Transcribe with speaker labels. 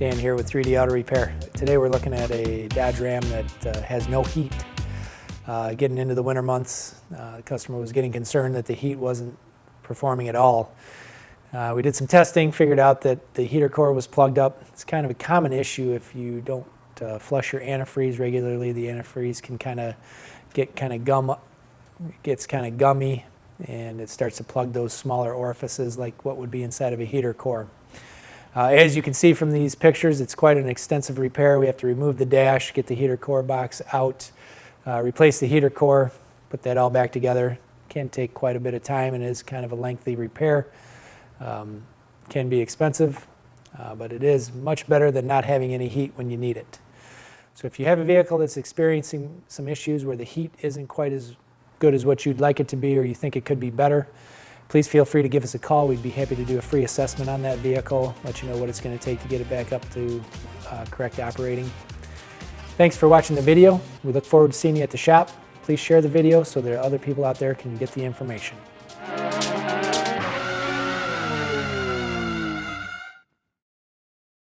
Speaker 1: Dan here with 3D Auto Repair. Today we're looking at a Dodge Ram that has no heat. Getting into the winter months, the customer was getting concerned that the heat wasn't performing at all. We did some testing, figured out that the heater core was plugged up. It's kind of a common issue if you don't flush your antifreeze regularly. The antifreeze can gets kind of gummy, and it starts to plug those smaller orifices like what would be inside of a heater core. As you can see from these pictures, it's quite an extensive repair. We have to remove the dash, get the heater core box out, replace the heater core, put that all back together. Can take quite a bit of time and is kind of a lengthy repair. Can be expensive, but it is much better than not having any heat when you need it. So if you have a vehicle that's experiencing some issues where the heat isn't quite as good as what you'd like it to be, or you think it could be better, please feel free to give us a call. We'd be happy to do a free assessment on that vehicle, let you know what it's going to take to get it back up to correct operating. Thanks for watching the video. We look forward to seeing you at the shop. Please share the video so that other people out there can get the information.